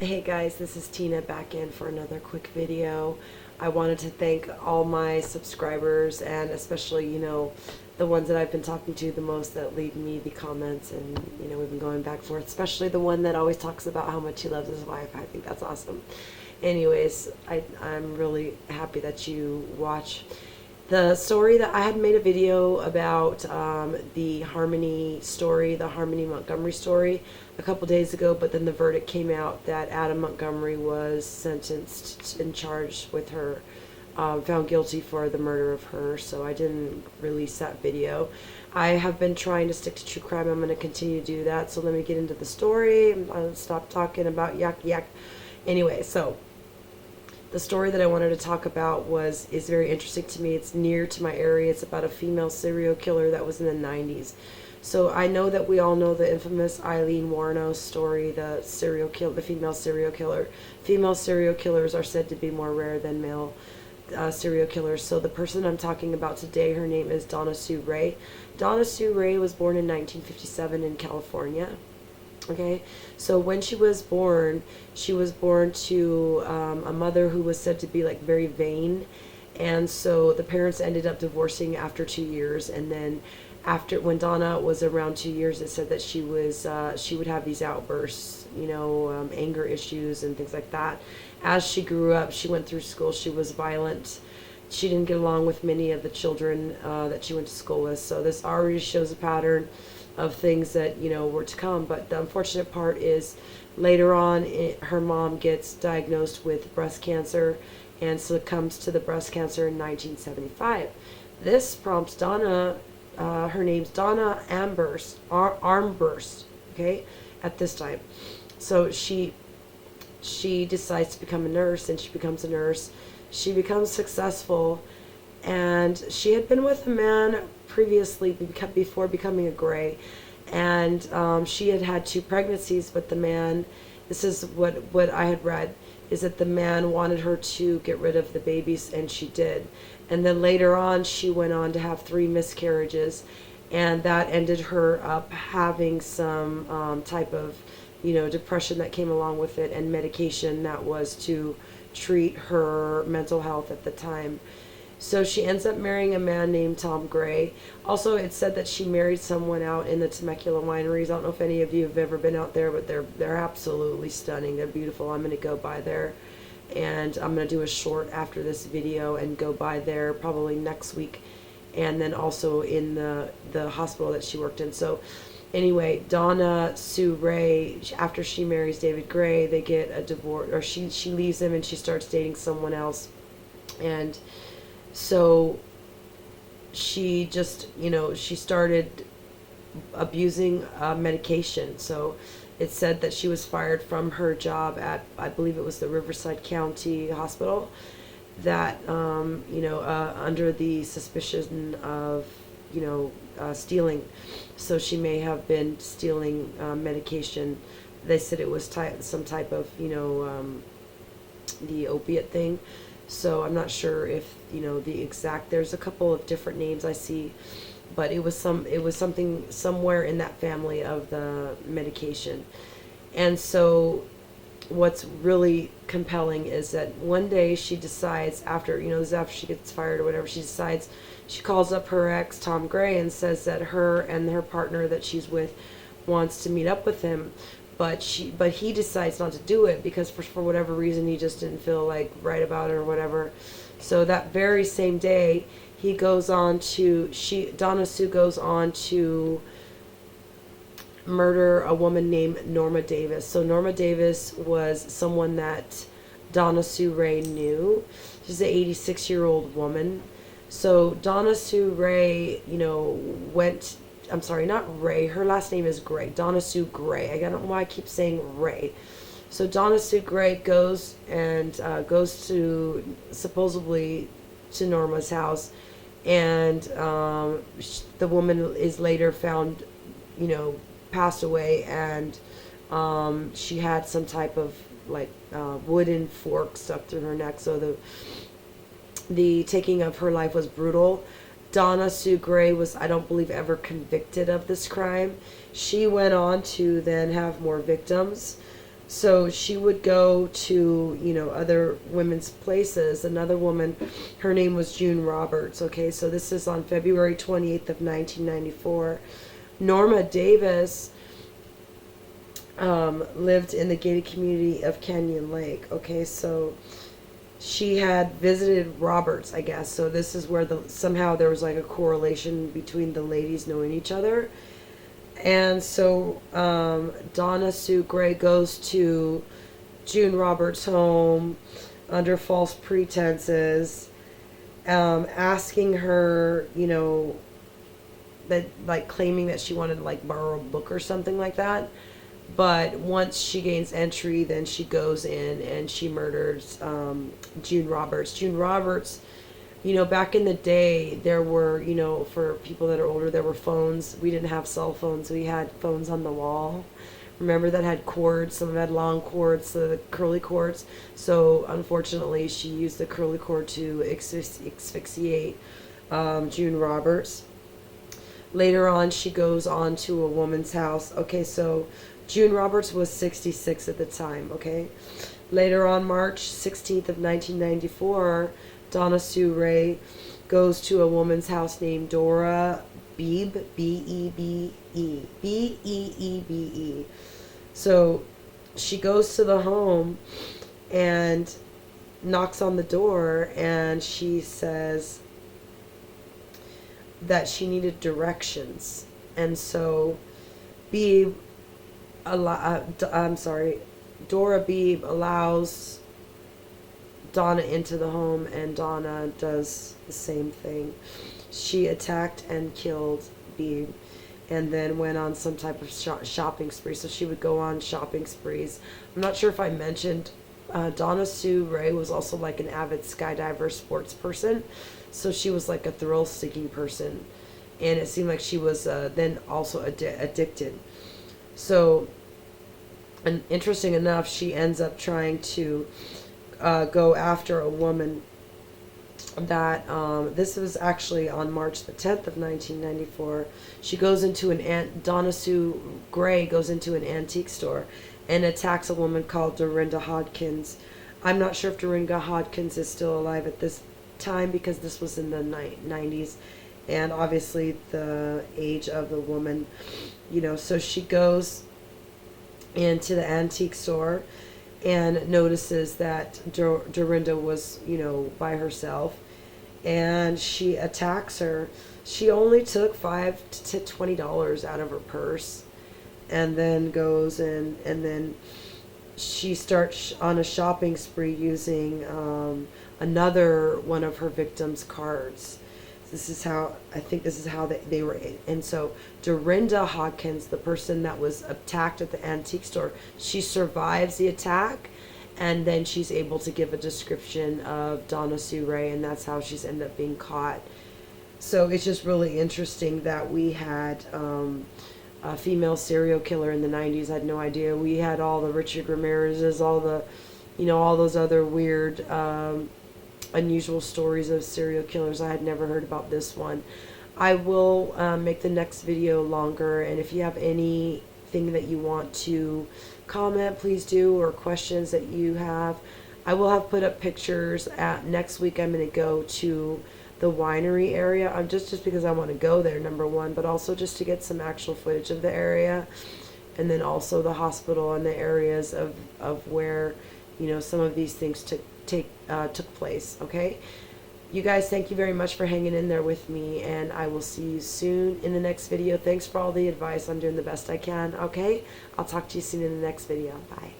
Hey guys, this is Tina back in for another quick video. I wanted to thank all my subscribers and especially, the ones that I've been talking to the most that leave me the comments and, we've been going back and forth, especially the one that always talks about how much he loves his wife. I think that's awesome. Anyways, I'm really happy that you watch the story that I had made a video about the Harmony story, the Harmony Montgomery story, a couple days ago, but then the verdict came out that Adam Montgomery was sentenced and charged with her, found guilty for the murder of her, so I didn't release that video. I have been trying to stick to true crime. I'm going to continue to do that, so let me get into the story. I'll stop talking about yak. Anyway, so the story that I wanted to talk about is very interesting to me. It's near to my area. It's about a female serial killer that was in the 90s. So I know that we all know the infamous Eileen Wuornos story, the female serial killer. Female serial killers are said to be more rare than male serial killers. So the person I'm talking about today, her name is Donna Sue Ray. Donna Sue Ray was born in 1957 in California. Okay, so when she was born to a mother who was said to be like very vain, and so the parents ended up divorcing after 2 years. And then when Donna was around 2 years, it said that she would have these outbursts, anger issues and things like that. As she grew up, she went through school. She was violent. She didn't get along with many of the children that she went to school with. So this already shows a pattern of things that were to come. But the unfortunate part is later on her mom gets diagnosed with breast cancer and succumbs to the breast cancer in 1975. This prompts Donna, her name's Donna Armburst, okay, at this time. So she decides to become a nurse, and she becomes a nurse. She becomes successful, and she had been with a man previously before becoming a gray, and she had had 2 pregnancies, but the man, this is what I had read, is that the man wanted her to get rid of the babies, and she did. And then later on she went on to have 3 miscarriages, and that ended her up having some type of depression that came along with it, and medication that was to treat her mental health at the time. So she ends up marrying a man named Tom Gray. Also, it said that she married someone out in the Temecula wineries. I don't know if any of you have ever been out there, but they're absolutely stunning. They're beautiful. I'm going to go by there, and I'm going to do a short after this video and go by there probably next week, and then also in the hospital that she worked in. So anyway, Donna Sue Ray, after she marries David Gray, they get a divorce, or she leaves him and she starts dating someone else. And so she just, she started abusing medication. So it said that she was fired from her job at, I believe it was the Riverside County Hospital, that, under the suspicion of, stealing. So she may have been stealing medication. They said it was some type of, the opiate thing. So I'm not sure if the exact. There's a couple of different names I see, but it was something somewhere in that family of the medication. And so what's really compelling is that one day she decides, after she gets fired or whatever, she calls up her ex Tom Gray and says that her and her partner that she's with wants to meet up with him. But he decides not to do it because for whatever reason he just didn't feel like right about it or whatever. So that very same day Donna Sue goes on to murder a woman named Norma Davis. So Norma Davis was someone that Donna Sue Ray knew. She's an 86-year-old woman. So Donna Sue Ray, I'm sorry, not Ray. Her last name is Gray. Donna Sue Gray. I don't know why I keep saying Ray. So Donna Sue Gray goes to supposedly to Norma's house, and the woman is later found, passed away, and she had some type of wooden fork stuck through her neck. So the taking of her life was brutal. Donna Sue Gray was, I don't believe, ever convicted of this crime. She went on to then have more victims. So she would go to, you know, other women's places. Another woman, her name was June Roberts. Okay, so this is on February 28th of 1994. Norma Davis lived in the gated community of Canyon Lake. Okay, so she had visited Roberts, I guess. So this is where somehow there was like a correlation between the ladies knowing each other. And so Donna Sue Gray goes to June Roberts' home under false pretenses, asking her, you know, that, like, claiming that she wanted to, like, borrow a book or something like that. But once she gains entry, then she goes in and she murders June Roberts. June Roberts, you know, back in the day, there were, you know, for people that are older, there were phones. We didn't have cell phones. We had phones on the wall. Remember, that had cords. Some of them had long cords, the curly cords. So, unfortunately, she used the curly cord to asphyxiate June Roberts. Later on, she goes on to a woman's house. Okay, so June Roberts was 66 at the time, okay? Later on, March 16th of 1994, Donna Sue Ray goes to a woman's house named Dora Beebe, B-E-B-E, B-E-E-B-E. So she goes to the home and knocks on the door, and she says that she needed directions. And so Beebe, Dora Beebe allows Donna into the home, and Donna does the same thing. She attacked and killed Beebe, and then went on some type of shopping spree. So she would go on shopping sprees. I'm not sure if I mentioned, Donna Sue Ray was also like an avid skydiver, sports person. So she was like a thrill-seeking person, and it seemed like she was then also addicted. So, and interesting enough, she ends up trying to go after a woman that, this was actually on March the 10th of 1994. She goes into Donna Sue Gray goes into an antique store and attacks a woman called Dorinda Hodkins. I'm not sure if Dorinda Hodkins is still alive at this time, because this was in the 90s, and obviously the age of the woman, you know. So she goes into the antique store and notices that Dorinda was, you know, by herself, and she attacks her. She only took $5 to $20 out of her purse, and then goes in, and then she starts on a shopping spree using another one of her victims' cards. This is how, I think this is how they were. And so Dorinda Hodkins, the person that was attacked at the antique store, she survives the attack, and then she's able to give a description of Donna Sue Ray, and that's how she's ended up being caught. So it's just really interesting that we had a female serial killer in the 90s. I had no idea. We had all the Richard Ramirez's, all the, you know, all those other weird, unusual stories of serial killers. I had never heard about this one. I will make the next video longer, and if you have anything that you want to comment, please do, or questions that you have. I will have put up pictures. Next week I'm going to go to the winery area. I'm just because I want to go there, number one, but also just to get some actual footage of the area, and then also the hospital and the areas of where, you know, some of these things took place. Okay, you guys, thank you very much for hanging in there with me, and I will see you soon in the next video. Thanks for all the advice. I'm doing the best I can. Okay, I'll talk to you soon in the next video. Bye.